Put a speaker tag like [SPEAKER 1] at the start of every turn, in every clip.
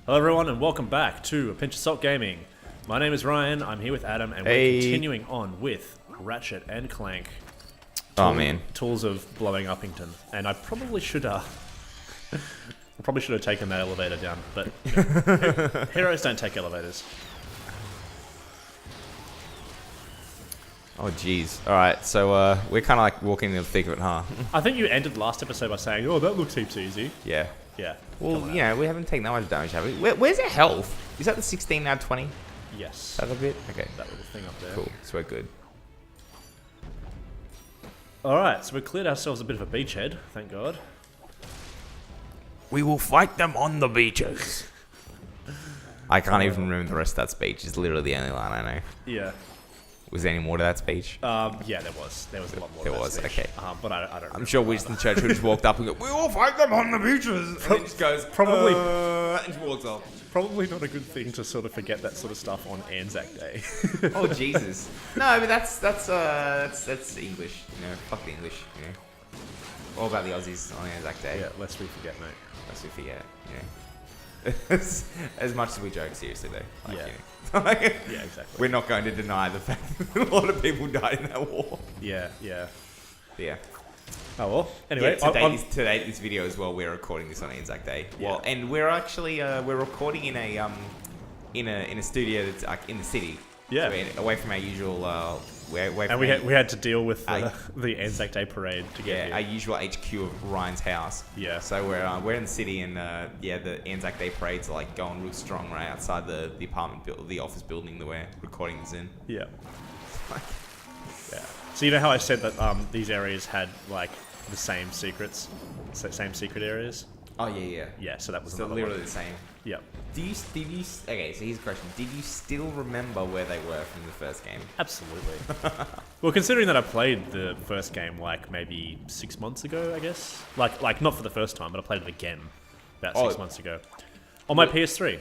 [SPEAKER 1] Hello everyone and welcome back to A Pinch of Salt Gaming. My name is Ryan, I'm here with Adam, and we're continuing on with Ratchet and Clank. Tools of blowing Uppington. And I probably should have taken that elevator down, but you know, heroes don't take elevators.
[SPEAKER 2] Oh jeez. Alright, so we're kinda like walking in the thick of it, huh?
[SPEAKER 1] I think you ended last episode by saying, oh, that looks heaps easy.
[SPEAKER 2] Yeah.
[SPEAKER 1] Yeah.
[SPEAKER 2] Well, you know, we haven't taken that much damage, have we? Where's our health? Is that the 16 now 20?
[SPEAKER 1] Yes.
[SPEAKER 2] That a bit? Okay.
[SPEAKER 1] That little thing up there.
[SPEAKER 2] Cool. So we're good.
[SPEAKER 1] Alright, so we cleared ourselves a bit of a beachhead, thank God.
[SPEAKER 2] We will fight them on the beaches. I can't even remember the rest of that speech. It's literally the only line I know.
[SPEAKER 1] Yeah.
[SPEAKER 2] Was there any more to that speech?
[SPEAKER 1] Yeah, there was. There was a lot more.
[SPEAKER 2] There was, okay.
[SPEAKER 1] But I don't.
[SPEAKER 2] I'm sure Winston Churchill just walked up and go, "We will fight them on the beaches." And then just goes,
[SPEAKER 1] probably,
[SPEAKER 2] and just walks off.
[SPEAKER 1] Probably not a good thing to sort of forget that sort of stuff on Anzac Day.
[SPEAKER 2] Oh Jesus! No, but that's English. You know, fuck the English. You know, all about the Aussies on Anzac Day.
[SPEAKER 1] Yeah, lest we forget, mate.
[SPEAKER 2] Lest we forget. You know. As much as we joke, seriously though. Like,
[SPEAKER 1] yeah.
[SPEAKER 2] You know.
[SPEAKER 1] Yeah, exactly.
[SPEAKER 2] We're not going to deny the fact that a lot of people died in that war.
[SPEAKER 1] Yeah, yeah.
[SPEAKER 2] Yeah.
[SPEAKER 1] Oh well. Anyway,
[SPEAKER 2] yeah, today this video as well. We're recording this on Anzac Day.
[SPEAKER 1] Yeah.
[SPEAKER 2] Well, and we're actually we're recording in a studio that's like in the city.
[SPEAKER 1] Yeah.
[SPEAKER 2] So we're away from our usual.
[SPEAKER 1] And we had to deal with the Anzac Day parade to get here.
[SPEAKER 2] Our usual HQ of Ryan's house.
[SPEAKER 1] Yeah.
[SPEAKER 2] So we're in the city, and the Anzac Day parades are like going real strong right outside the the office building that we're recording this in.
[SPEAKER 1] Yeah. Yeah. So you know how I said that these areas had like the same secret areas?
[SPEAKER 2] Oh yeah.
[SPEAKER 1] Yeah. So that was
[SPEAKER 2] still literally the same.
[SPEAKER 1] Yep.
[SPEAKER 2] Okay, so here's a question. Did you still remember where they were from the first game?
[SPEAKER 1] Absolutely. Well, considering that I played the first game like maybe 6 months ago, I guess. Like not for the first time, but I played it again about 6 months ago. On my PS3.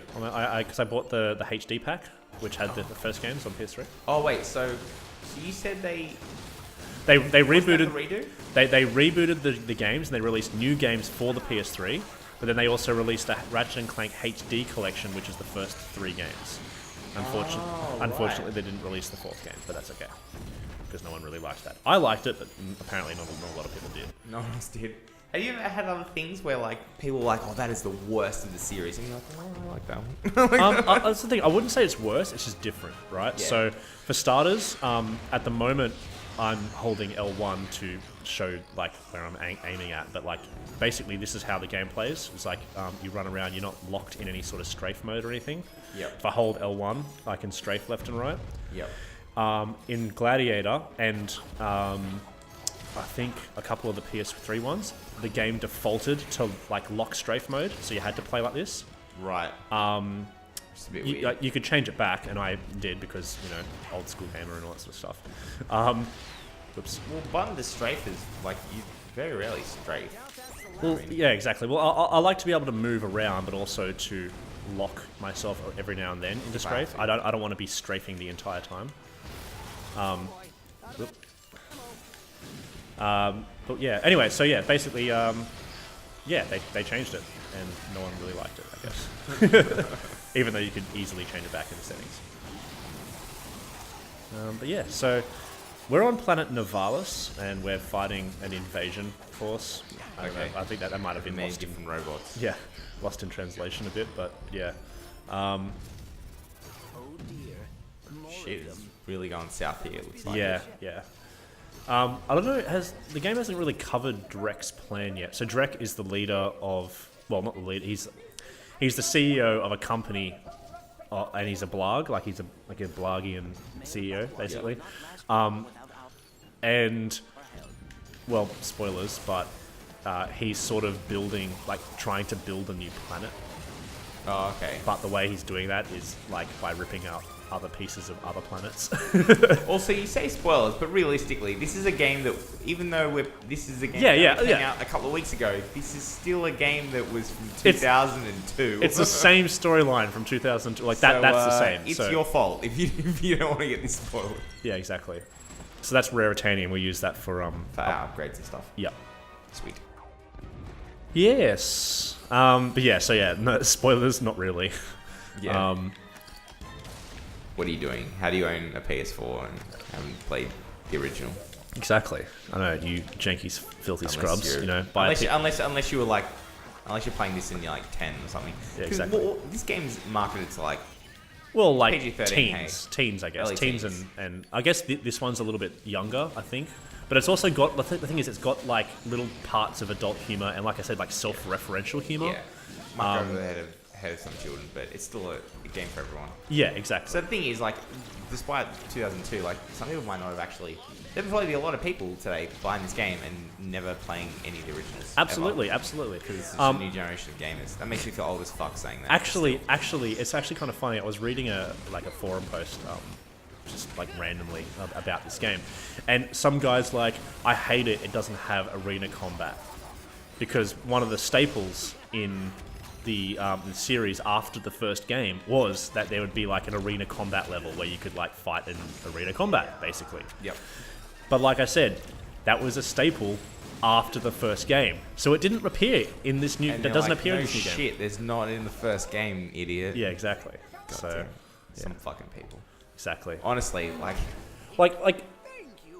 [SPEAKER 1] Because I bought the HD pack, which had the first games on PS3.
[SPEAKER 2] Oh, wait, so you said they
[SPEAKER 1] rebooted...
[SPEAKER 2] the redo?
[SPEAKER 1] They rebooted the games, and they released new games for the PS3. But then they also released a Ratchet & Clank HD collection, which is the first 3 games. Unfortunately, they didn't release the 4th game, but that's okay. Because no one really liked that. I liked it, but apparently not a lot of people did.
[SPEAKER 2] No one else did. Have you ever had other things where like people were like, oh, that is the worst of the series? And you're like, oh, I like that one.
[SPEAKER 1] That's the thing. I wouldn't say it's worse, it's just different, right?
[SPEAKER 2] Yeah.
[SPEAKER 1] So, for starters, at the moment, I'm holding L1 to show like where I'm aiming at, but like basically this is how the game plays. It's like you run around, you're not locked in any sort of strafe mode or anything.
[SPEAKER 2] Yep.
[SPEAKER 1] If I hold L1, I can strafe left and right.
[SPEAKER 2] Yep.
[SPEAKER 1] In Gladiator and I think a couple of the PS3 ones, the game defaulted to like lock strafe mode, so you had to play like this.
[SPEAKER 2] Right. It's a bit weird.
[SPEAKER 1] You could change it back, and I did because, you know, old school gamer and all that sort of stuff. Whoops.
[SPEAKER 2] Well, button to strafe is like you very rarely strafe.
[SPEAKER 1] Well, yeah, exactly. Well, I like to be able to move around, but also to lock myself every now and then into strafe. I don't want to be strafing the entire time. But yeah. Anyway, so yeah, basically, yeah, they changed it, and no one really liked it, I guess. Even though you could easily change it back in the settings. But yeah, so we're on planet Novalis, and we're fighting an invasion force.
[SPEAKER 2] Okay.
[SPEAKER 1] I think that might have been
[SPEAKER 2] many
[SPEAKER 1] lost
[SPEAKER 2] different robots.
[SPEAKER 1] Yeah, lost in translation a bit, but yeah.
[SPEAKER 2] Shit, it's really going south here. It looks like.
[SPEAKER 1] Yeah, yeah. I don't know. The game hasn't really covered Drek's plan yet. So Drek is the leader of, well, not the leader. He's the CEO of a company, and he's a Blarg, like he's a Blargian CEO, basically. And, well, spoilers, but he's sort of building, like, trying to build a new planet.
[SPEAKER 2] Oh, okay.
[SPEAKER 1] But the way he's doing that is, like, by ripping out other pieces of other planets.
[SPEAKER 2] Also, you say spoilers, but realistically, this is a game that, even though this is a game
[SPEAKER 1] that
[SPEAKER 2] came out a couple of weeks ago, this is still a game that was from 2002.
[SPEAKER 1] It's the same storyline from 2002. Like that's the same.
[SPEAKER 2] It's your fault if you don't want to get this spoiled.
[SPEAKER 1] Yeah, exactly. So that's Raritanium. We use that for
[SPEAKER 2] our upgrades and stuff.
[SPEAKER 1] Yeah.
[SPEAKER 2] Sweet.
[SPEAKER 1] Yes. But yeah, so yeah, no, spoilers, not really.
[SPEAKER 2] Yeah. What are you doing? How do you own a PS4 and haven't played the original?
[SPEAKER 1] Exactly. I know, you janky, filthy scrubs, you know.
[SPEAKER 2] Unless you were like, unless you're playing this in you're like 10 or something.
[SPEAKER 1] Yeah, exactly.
[SPEAKER 2] Well, this game's marketed to like,
[SPEAKER 1] well, like
[SPEAKER 2] PG-13,
[SPEAKER 1] teens, I guess.
[SPEAKER 2] Early
[SPEAKER 1] Teens
[SPEAKER 2] teens.
[SPEAKER 1] and I guess this one's a little bit younger, I think. But it's also got, the thing is, it's got like little parts of adult humor and, like I said, like self-referential humor.
[SPEAKER 2] yeah, might go over the head of some children, but it's still a game for everyone.
[SPEAKER 1] Yeah, exactly.
[SPEAKER 2] So the thing is, like, despite 2002, like, some people might not have actually... There'd probably be a lot of people today buying this game and never playing any of the originals.
[SPEAKER 1] Absolutely, absolutely.
[SPEAKER 2] Because it's a new generation of gamers. That makes me feel old as fuck saying that.
[SPEAKER 1] Actually, it's actually kind of funny. I was reading a forum post, just like randomly about this game, and some guy's like, I hate it. It doesn't have arena combat, because one of the staples in the series after the first game was that there would be like an arena combat level where you could like fight in arena combat, basically.
[SPEAKER 2] Yep.
[SPEAKER 1] But like I said, that was a staple after the first game, so it didn't appear in this new. That doesn't appear in this new game.
[SPEAKER 2] Shit, there's not in the first game, idiot.
[SPEAKER 1] Yeah, exactly.
[SPEAKER 2] God
[SPEAKER 1] So,
[SPEAKER 2] damn. Some fucking people.
[SPEAKER 1] exactly.
[SPEAKER 2] Honestly,
[SPEAKER 1] Like,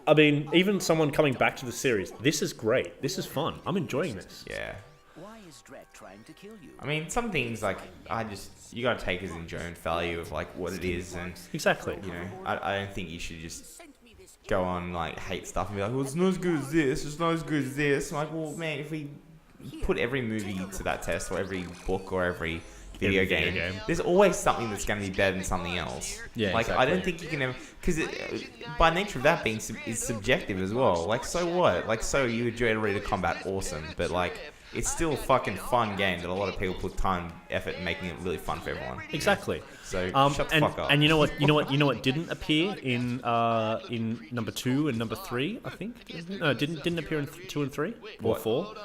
[SPEAKER 1] I mean, even someone coming back to the series, this is great. This is fun. I'm enjoying this.
[SPEAKER 2] yeah.
[SPEAKER 3] Why is Drek trying to kill you?
[SPEAKER 2] I mean, some things like you gotta take as enjoyment value of like what it is, and
[SPEAKER 1] Exactly.
[SPEAKER 2] you know, I don't think you should just go on like hate stuff and be like, well, it's not as good as this. It's not as good as this. I'm like, well, man, if we put every movie to that test, or every book, or every video game, there's always something that's going to be better than something else.
[SPEAKER 1] Yeah,
[SPEAKER 2] like
[SPEAKER 1] exactly.
[SPEAKER 2] I don't think you can ever, because by nature of that being is subjective as well. Like, so what? Like, so you enjoy arena combat, awesome, but like, it's still a fucking fun game that a lot of people put time, effort in making it really fun for everyone.
[SPEAKER 1] Exactly.
[SPEAKER 2] So shut the fuck up.
[SPEAKER 1] And you know what didn't appear in number 2 and number 3, I think. No, didn't appear in 2 and 3 or
[SPEAKER 2] What?
[SPEAKER 1] 4.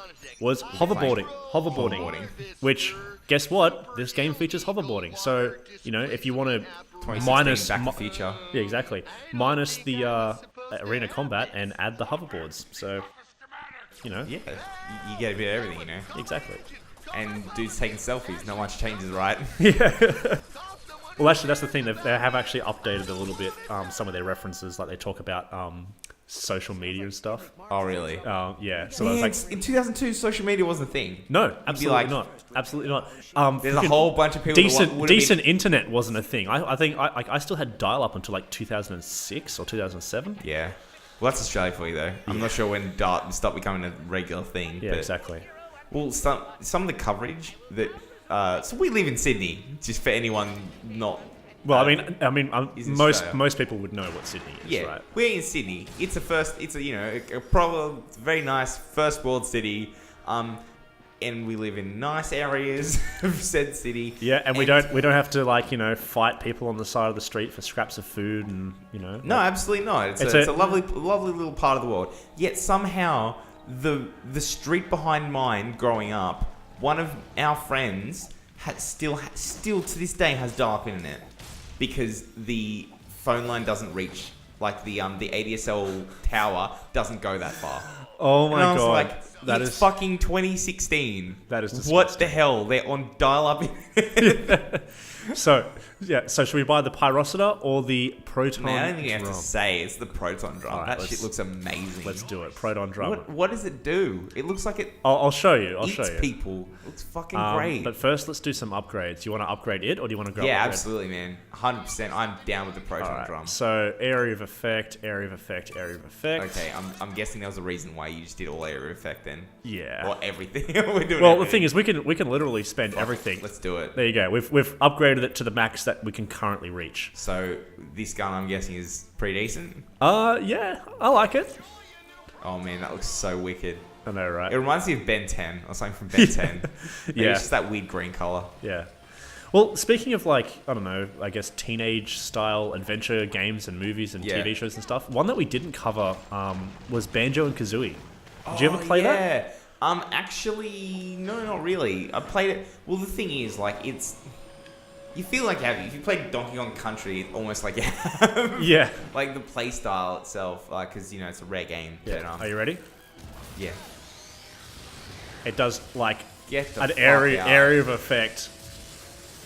[SPEAKER 1] Was hoverboarding.
[SPEAKER 2] Hoverboarding.
[SPEAKER 1] Which, guess what? This game features hoverboarding. So, you know, if you want to minus
[SPEAKER 2] Back to the Future.
[SPEAKER 1] yeah, exactly, minus the arena combat and add the hoverboards. So, you know,
[SPEAKER 2] Yeah, you get a bit of everything, you know.
[SPEAKER 1] exactly.
[SPEAKER 2] And dudes taking selfies, not much changes, right?
[SPEAKER 1] Well, actually, that's the thing. They have actually updated a little bit some of their references. Like they talk about social media and stuff.
[SPEAKER 2] Oh, really?
[SPEAKER 1] Yeah. So I was like,
[SPEAKER 2] in 2002, social media wasn't a thing.
[SPEAKER 1] no, absolutely
[SPEAKER 2] like-
[SPEAKER 1] not. Absolutely not.
[SPEAKER 2] There's a whole bunch of people.
[SPEAKER 1] Decent internet wasn't a thing. I think I still had dial up until like 2006 or 2007.
[SPEAKER 2] Yeah. Well, that's Australia for you, though. I'm not sure when Dart stopped becoming a regular thing.
[SPEAKER 1] Yeah,
[SPEAKER 2] but,
[SPEAKER 1] exactly.
[SPEAKER 2] Well, some of the coverage that. So we live in Sydney, just for anyone not.
[SPEAKER 1] Well, I mean,
[SPEAKER 2] Is
[SPEAKER 1] most
[SPEAKER 2] Australia.
[SPEAKER 1] people would know what Sydney is,
[SPEAKER 2] Yeah,
[SPEAKER 1] right?
[SPEAKER 2] we're in Sydney. It's a probably very nice first world city. And we live in nice areas of said city.
[SPEAKER 1] Yeah, and we don't have to like fight people on the side of the street for scraps of food and
[SPEAKER 2] No, absolutely not. It's a lovely little part of the world. Yet somehow the street behind mine, growing up, one of our friends still to this day has dial-up internet because the phone line doesn't reach, like the ADSL tower doesn't go that far.
[SPEAKER 1] Oh my
[SPEAKER 2] And I was
[SPEAKER 1] god,
[SPEAKER 2] like,
[SPEAKER 1] that
[SPEAKER 2] it's
[SPEAKER 1] is
[SPEAKER 2] fucking 2016.
[SPEAKER 1] That is disgusting.
[SPEAKER 2] What the hell? They're on dial-up.
[SPEAKER 1] So should we buy the Pyrocida or the Proton
[SPEAKER 2] Man, I don't think you have
[SPEAKER 1] drum?
[SPEAKER 2] to say it's the proton drum.
[SPEAKER 1] Alright,
[SPEAKER 2] That
[SPEAKER 1] let's-
[SPEAKER 2] shit looks amazing.
[SPEAKER 1] Let's do it. Proton drum.
[SPEAKER 2] What does it do? It looks like it
[SPEAKER 1] I'll show you. I'll
[SPEAKER 2] eats
[SPEAKER 1] show you.
[SPEAKER 2] people. It looks fucking great.
[SPEAKER 1] But first, let's do some upgrades. Do you want to upgrade it, or do you want to go?
[SPEAKER 2] Yeah,
[SPEAKER 1] upgrade?
[SPEAKER 2] absolutely, man. 100%. I'm down with the proton
[SPEAKER 1] Alright,
[SPEAKER 2] drum.
[SPEAKER 1] so area of effect, area of effect, area of effect.
[SPEAKER 2] Okay, I'm guessing there was a reason why you just did all area effect then.
[SPEAKER 1] Yeah.
[SPEAKER 2] Or everything. We're doing
[SPEAKER 1] Well,
[SPEAKER 2] everything.
[SPEAKER 1] the thing is, we can literally spend everything.
[SPEAKER 2] Let's do it.
[SPEAKER 1] There you go. We've upgraded it to the max that we can currently reach.
[SPEAKER 2] So this gun, I'm guessing, is pretty decent.
[SPEAKER 1] Yeah, I like it.
[SPEAKER 2] Oh man, that looks so wicked.
[SPEAKER 1] I know, right?
[SPEAKER 2] It reminds me of Ben 10 or something from Ben 10. Maybe
[SPEAKER 1] Yeah.
[SPEAKER 2] It's just that weird green color.
[SPEAKER 1] Yeah. Well, speaking of I don't know, I guess teenage style adventure games and movies and
[SPEAKER 2] Yeah.
[SPEAKER 1] TV shows and stuff. One that we didn't cover was Banjo and Kazooie. Did you ever play that?
[SPEAKER 2] Actually, no, not really. I played it. Well, the thing is, like, you feel like you have. If you played Donkey Kong Country, it's almost like you have.
[SPEAKER 1] Yeah.
[SPEAKER 2] Like the play style itself, because it's a rare game.
[SPEAKER 1] Yeah.
[SPEAKER 2] But,
[SPEAKER 1] Are you ready?
[SPEAKER 2] yeah.
[SPEAKER 1] it does like
[SPEAKER 2] Get the
[SPEAKER 1] an
[SPEAKER 2] fuck
[SPEAKER 1] area
[SPEAKER 2] out.
[SPEAKER 1] of effect,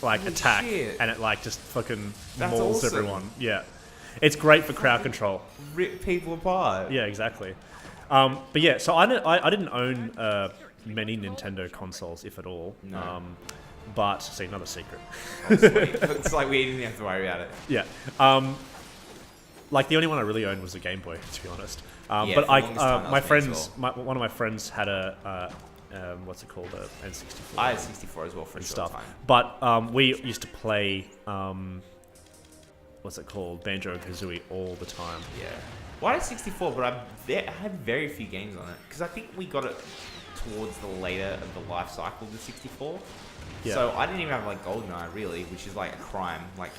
[SPEAKER 1] like
[SPEAKER 2] Holy
[SPEAKER 1] attack,
[SPEAKER 2] shit.
[SPEAKER 1] and it like just fucking
[SPEAKER 2] That's
[SPEAKER 1] mauls
[SPEAKER 2] awesome.
[SPEAKER 1] everyone. Yeah, it's great for crowd control.
[SPEAKER 2] Rip people apart.
[SPEAKER 1] Yeah, exactly. But yeah, so I didn't own many Nintendo consoles, if at all.
[SPEAKER 2] No.
[SPEAKER 1] But see, another secret.
[SPEAKER 2] Oh, sweet. It's like we didn't have to worry about it.
[SPEAKER 1] Yeah. Like the only one I really owned was a Game Boy, to be honest.
[SPEAKER 2] Yeah,
[SPEAKER 1] But
[SPEAKER 2] for the longest time, that
[SPEAKER 1] my
[SPEAKER 2] was me as
[SPEAKER 1] friends,
[SPEAKER 2] well.
[SPEAKER 1] one of my friends had a what's it called, a N64.
[SPEAKER 2] I had 64 as well for a
[SPEAKER 1] and
[SPEAKER 2] short
[SPEAKER 1] stuff.
[SPEAKER 2] time.
[SPEAKER 1] But we used to play what's it called, Banjo-Kazooie all the time.
[SPEAKER 2] Yeah. Well, I had 64, but I had very few games on it because I think we got it towards the later of the life cycle of the 64.
[SPEAKER 1] Yeah.
[SPEAKER 2] So I didn't even have like GoldenEye really, which is like a crime. Like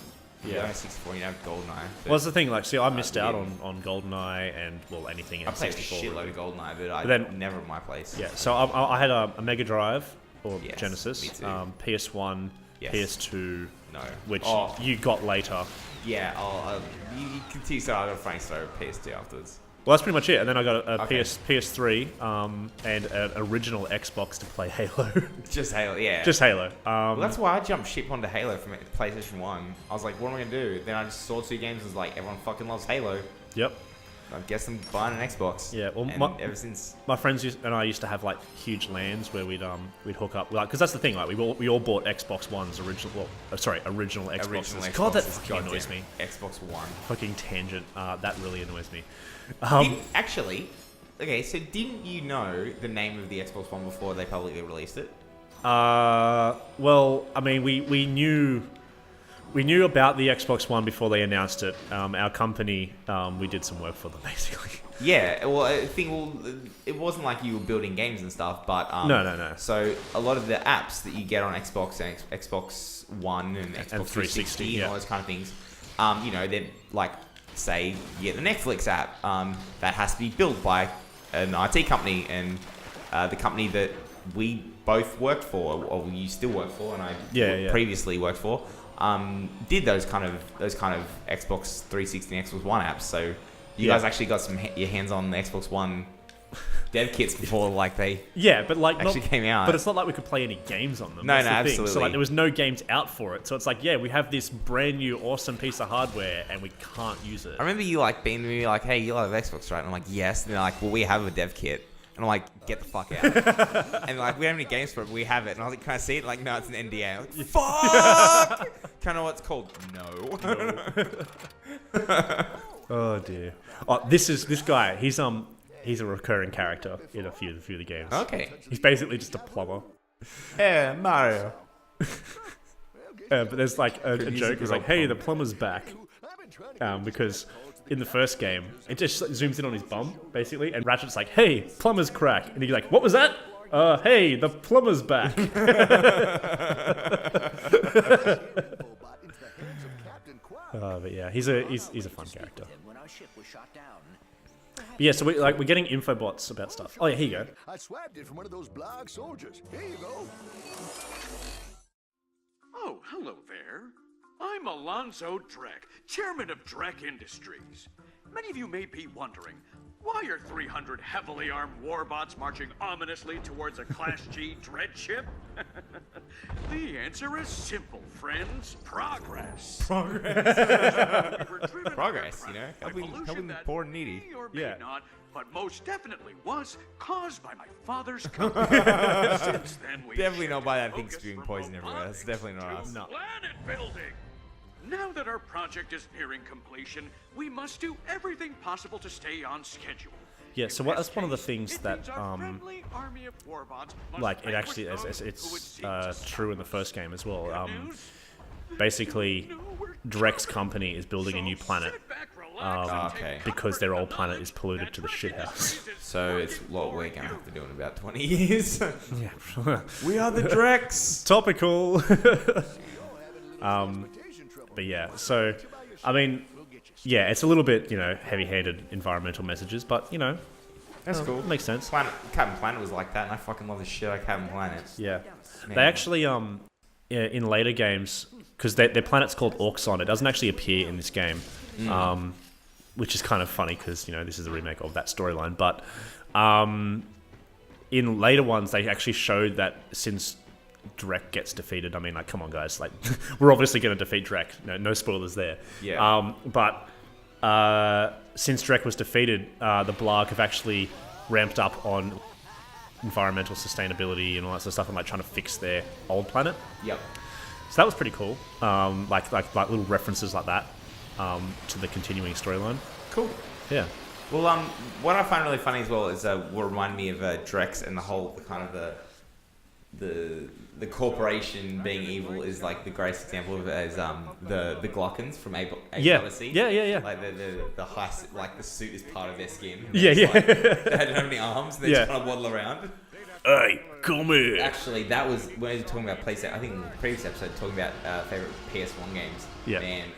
[SPEAKER 2] you
[SPEAKER 1] Yeah.
[SPEAKER 2] own a 64, you don't have GoldenEye.
[SPEAKER 1] Well, that's the thing. Like, see, I missed out
[SPEAKER 2] yeah.
[SPEAKER 1] on GoldenEye and well, anything
[SPEAKER 2] I
[SPEAKER 1] in
[SPEAKER 2] played a
[SPEAKER 1] 64.
[SPEAKER 2] shitload
[SPEAKER 1] really.
[SPEAKER 2] of GoldenEye, but I
[SPEAKER 1] then-
[SPEAKER 2] never at my place.
[SPEAKER 1] Yeah. So I had a Mega Drive or
[SPEAKER 2] Yes,
[SPEAKER 1] Genesis,
[SPEAKER 2] me too.
[SPEAKER 1] PS1,
[SPEAKER 2] Yes.
[SPEAKER 1] PS2,
[SPEAKER 2] No.
[SPEAKER 1] which
[SPEAKER 2] Oh.
[SPEAKER 1] you got later.
[SPEAKER 2] Yeah. You continue. So I got a funny story with PS2 afterwards.
[SPEAKER 1] Well, that's pretty much it. And then I got a
[SPEAKER 2] Okay.
[SPEAKER 1] PS3 and an original Xbox to play Halo.
[SPEAKER 2] Just Halo. Yeah.
[SPEAKER 1] Just Halo.
[SPEAKER 2] Well, that's why I jumped ship onto Halo from PlayStation 1. I was like, what am I going to do? Then I just saw 2 games and was like, everyone fucking loves Halo.
[SPEAKER 1] Yep.
[SPEAKER 2] I guess I'm buying an Xbox.
[SPEAKER 1] Yeah, well,
[SPEAKER 2] and ever since.
[SPEAKER 1] My friends and I used to have like huge LANs where we'd hook up, like, because that's the thing, like we all bought Xbox Ones, original Xboxes.
[SPEAKER 2] Original
[SPEAKER 1] God, that
[SPEAKER 2] Xboxes,
[SPEAKER 1] fucking annoys me.
[SPEAKER 2] Xbox One.
[SPEAKER 1] Fucking tangent. That really annoys me.
[SPEAKER 2] Actually, okay, so didn't you know the name of the Xbox One before they publicly released it?
[SPEAKER 1] Well, I mean, we knew about the Xbox One before they announced it. Our company, we did some work for them, basically.
[SPEAKER 2] Yeah, well, it wasn't like you were building games and stuff, but
[SPEAKER 1] No.
[SPEAKER 2] So a lot of the apps that you get on Xbox and Xbox One and Xbox 360 and
[SPEAKER 1] yeah.
[SPEAKER 2] all those kind of things, they're like, say, you get the Netflix app that has to be built by an IT company, and the company that we both worked for, or you still work for, and I previously worked for, did those kind of Xbox 360 and Xbox One apps. So you guys actually got your hands on the Xbox One dev kits before they
[SPEAKER 1] but like
[SPEAKER 2] actually came out.
[SPEAKER 1] But it's not like we could play any games on them.
[SPEAKER 2] No,
[SPEAKER 1] That's the thing.
[SPEAKER 2] absolutely.
[SPEAKER 1] So like there was no games out for it. So it's like, yeah, we have this brand new awesome piece of hardware and we can't use it.
[SPEAKER 2] I remember you being to me like, "Hey, you love Xbox, right?" And I'm like, "Yes." And they're like, "Well, we have a dev kit." And I'm like, "Get the fuck out!" And like, we don't have any games for it, but we have it. And I was like, "Can I see it?" Like, no, it's an NDA. I'm like, fuck! Can I know what it's called? No.
[SPEAKER 1] Oh dear. Oh, this guy. He's a recurring character in a few of the games.
[SPEAKER 2] Okay.
[SPEAKER 1] He's basically just a plumber.
[SPEAKER 2] Yeah, Mario.
[SPEAKER 1] But there's like a
[SPEAKER 2] Music
[SPEAKER 1] joke.
[SPEAKER 2] is
[SPEAKER 1] It's like,
[SPEAKER 2] all
[SPEAKER 1] "Hey,
[SPEAKER 2] plumber.
[SPEAKER 1] the plumber's back," because in the first game, it just zooms in on his bum, basically, and Ratchet's like, "Hey, plumber's crack," and he's like, "What was that?" Hey, the plumber's back. But yeah, he's a fun character.
[SPEAKER 3] When our ship was shot down,
[SPEAKER 1] But yeah, so we're getting infobots about stuff. Oh yeah, here you go.
[SPEAKER 4] I swabbed it from one of those Blarg soldiers. Here you go.
[SPEAKER 5] Oh, hello there. I'm Alonzo Drek, chairman of Drek Industries. Many of you may be wondering, why are 300 heavily armed warbots marching ominously towards a Class G dread ship? The answer is simple, friends. Progress.
[SPEAKER 2] Progress, helping the poor and needy.
[SPEAKER 5] May or may
[SPEAKER 1] Yeah.
[SPEAKER 5] not, but most definitely was caused by my father's company. Since then, we
[SPEAKER 2] Definitely not by that thing
[SPEAKER 5] focus
[SPEAKER 2] spewing
[SPEAKER 5] from
[SPEAKER 2] poison everywhere. That's
[SPEAKER 5] robotics
[SPEAKER 2] definitely not
[SPEAKER 5] to
[SPEAKER 2] us.
[SPEAKER 1] No.
[SPEAKER 5] Planet building. Now that our project is nearing completion, we must do everything possible to stay on schedule.
[SPEAKER 1] Yeah, so
[SPEAKER 5] In this
[SPEAKER 1] that's one of the
[SPEAKER 5] case,
[SPEAKER 1] things
[SPEAKER 5] it
[SPEAKER 1] that
[SPEAKER 5] means our friendly army of warbots must
[SPEAKER 1] like it
[SPEAKER 5] vanquish
[SPEAKER 1] actually
[SPEAKER 5] those who would
[SPEAKER 1] it's
[SPEAKER 5] seek to
[SPEAKER 1] true in the
[SPEAKER 5] stop
[SPEAKER 1] first game as well.
[SPEAKER 5] us. Good news?
[SPEAKER 1] Basically,
[SPEAKER 5] No, we're
[SPEAKER 1] Drek's
[SPEAKER 5] covered.
[SPEAKER 1] company is building a new
[SPEAKER 5] So
[SPEAKER 1] planet
[SPEAKER 5] sit back, relax, and take
[SPEAKER 2] okay.
[SPEAKER 1] because their old planet is
[SPEAKER 5] comfort
[SPEAKER 1] polluted
[SPEAKER 5] that
[SPEAKER 1] to the
[SPEAKER 5] Drek
[SPEAKER 1] shithouse.
[SPEAKER 5] Industries is
[SPEAKER 2] So it's
[SPEAKER 5] working
[SPEAKER 2] what
[SPEAKER 5] for
[SPEAKER 2] we're gonna
[SPEAKER 5] you.
[SPEAKER 2] have to do in about 20 years.
[SPEAKER 1] Yeah,
[SPEAKER 2] We are the Drex.
[SPEAKER 1] topical. But yeah, so I mean, yeah, it's a little bit heavy-handed environmental messages, but
[SPEAKER 2] That's cool.
[SPEAKER 1] it makes sense.
[SPEAKER 2] Captain Planet was like that, and I fucking love the shit out of Captain Planet.
[SPEAKER 1] Yeah,
[SPEAKER 2] Man.
[SPEAKER 1] they actually in later games, because their planet's called Auxon. It doesn't actually appear in this game, which is kind of funny because this is a remake of that storyline. But in later ones, they actually showed that since Drek gets defeated, I mean, like, come on, guys, like, we're obviously going to defeat Drek. No spoilers there.
[SPEAKER 2] Yeah.
[SPEAKER 1] But since Drek was defeated, the Blarg have actually ramped up on environmental sustainability and all that sort of stuff, and like trying to fix their old planet.
[SPEAKER 2] Yep.
[SPEAKER 1] So that was pretty cool. Like little references like that to the continuing storyline.
[SPEAKER 2] Cool.
[SPEAKER 1] Yeah.
[SPEAKER 2] Well, what I find really funny as well is what reminded me of Drex and the whole kind of the corporation being evil is like the greatest example of it is the Glockens from Ape Odyssey.
[SPEAKER 1] Yeah.
[SPEAKER 2] Like the high, like the suit is part of their skin.
[SPEAKER 1] Yeah.
[SPEAKER 2] Like, they don't have any arms. They just kind of waddle around.
[SPEAKER 1] Hey, come here.
[SPEAKER 2] Actually, that was when we were talking about PlayStation. I think in the previous episode talking about favorite PS1 games.
[SPEAKER 1] Yeah.
[SPEAKER 2] Man,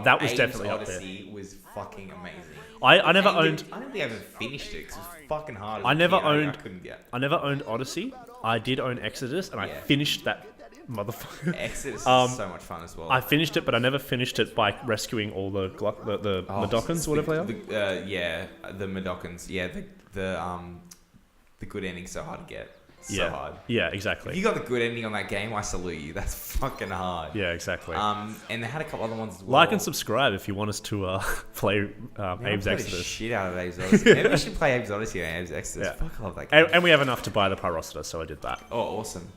[SPEAKER 1] that was
[SPEAKER 2] Abe's
[SPEAKER 1] definitely
[SPEAKER 2] Odyssey
[SPEAKER 1] up there.
[SPEAKER 2] Was fucking amazing.
[SPEAKER 1] I never
[SPEAKER 2] I
[SPEAKER 1] owned.
[SPEAKER 2] don't think I ever finished it because it was fucking hard.
[SPEAKER 1] I never owned.
[SPEAKER 2] I couldn't get.
[SPEAKER 1] I never owned Odyssey. I did own Exodus, and I finished that motherfucker.
[SPEAKER 2] Exodus is so much fun as well.
[SPEAKER 1] I finished it, but I never finished it by rescuing all the Medokans, whatever they are.
[SPEAKER 2] The Medokans. Yeah, the good ending's so hard to get. So hard.
[SPEAKER 1] Yeah, exactly.
[SPEAKER 2] If you got the good ending on that game, I salute you. That's fucking hard.
[SPEAKER 1] Yeah, exactly.
[SPEAKER 2] And they had a couple other ones as well.
[SPEAKER 1] Like and subscribe if you want us to play Abe's Exodus.
[SPEAKER 2] Shit out of Abe's Odyssey. Maybe we should play Abe's Odyssey and Abe's Exodus.
[SPEAKER 1] Yeah.
[SPEAKER 2] Fuck, I love that game.
[SPEAKER 1] And we have enough to buy the Pyrocida, so I did that.
[SPEAKER 2] Oh, awesome.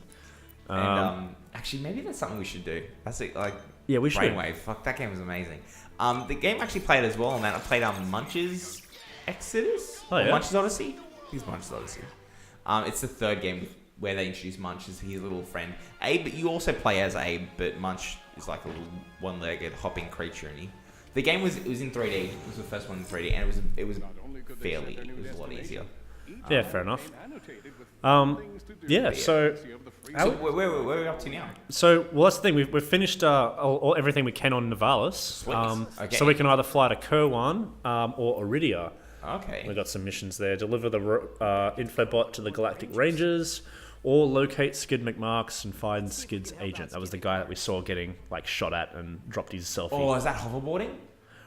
[SPEAKER 2] And actually, maybe that's something we should do. That's it. Like,
[SPEAKER 1] yeah, we should.
[SPEAKER 2] Brainwave. Fuck, that game was amazing. The game actually played as well, man. I played Munch's Exodus.
[SPEAKER 1] Oh, yeah.
[SPEAKER 2] Munch's Odyssey. I think it's Munch's Odyssey. It's the third game where they introduce Munch as his little friend. Abe, you also play as Abe, but Munch is like a little one-legged hopping creature, and the game was in 3D. It was the first one in 3D, and it was a lot easier.
[SPEAKER 1] Yeah, fair enough. Yeah, so
[SPEAKER 2] where are we up to now?
[SPEAKER 1] So, well, that's the thing. We've finished everything we can on Nivalis.
[SPEAKER 2] Okay.
[SPEAKER 1] So we can either fly to Kerwan or Iridia.
[SPEAKER 2] Okay.
[SPEAKER 1] We've got some missions there. Deliver the infobot to the Galactic Rangers, or locate Skid McMarks and find Skid's agent. That was the guy that we saw getting like shot at and dropped his selfie.
[SPEAKER 2] Oh, is that hoverboarding?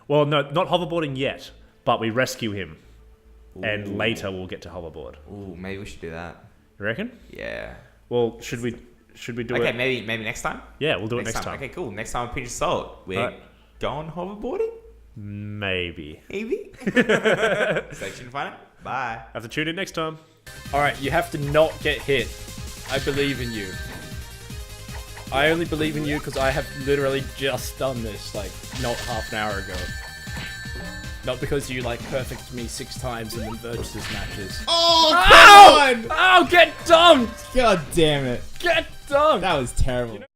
[SPEAKER 1] Well, no, not hoverboarding yet, but we rescue him. And later we'll get to hoverboard.
[SPEAKER 2] Ooh, maybe we should do that.
[SPEAKER 1] You reckon?
[SPEAKER 2] Yeah.
[SPEAKER 1] Well, should we do it?
[SPEAKER 2] Okay, maybe next time?
[SPEAKER 1] Yeah, we'll do it next time.
[SPEAKER 2] Okay, cool. Next time on Pinch of Salt, we're going hoverboarding?
[SPEAKER 1] Maybe.
[SPEAKER 2] Stay tuned to find out. Bye.
[SPEAKER 1] Have to tune in next time.
[SPEAKER 6] Alright, you have to not get hit. I believe in you. I only believe in you because I have literally just done this, like, not half an hour ago. Not because you, like, perfected me 6 times in the Versus matches.
[SPEAKER 7] Oh, come on!
[SPEAKER 6] Oh, get dumped!
[SPEAKER 7] God damn it.
[SPEAKER 6] Get dumped!
[SPEAKER 7] That was terrible.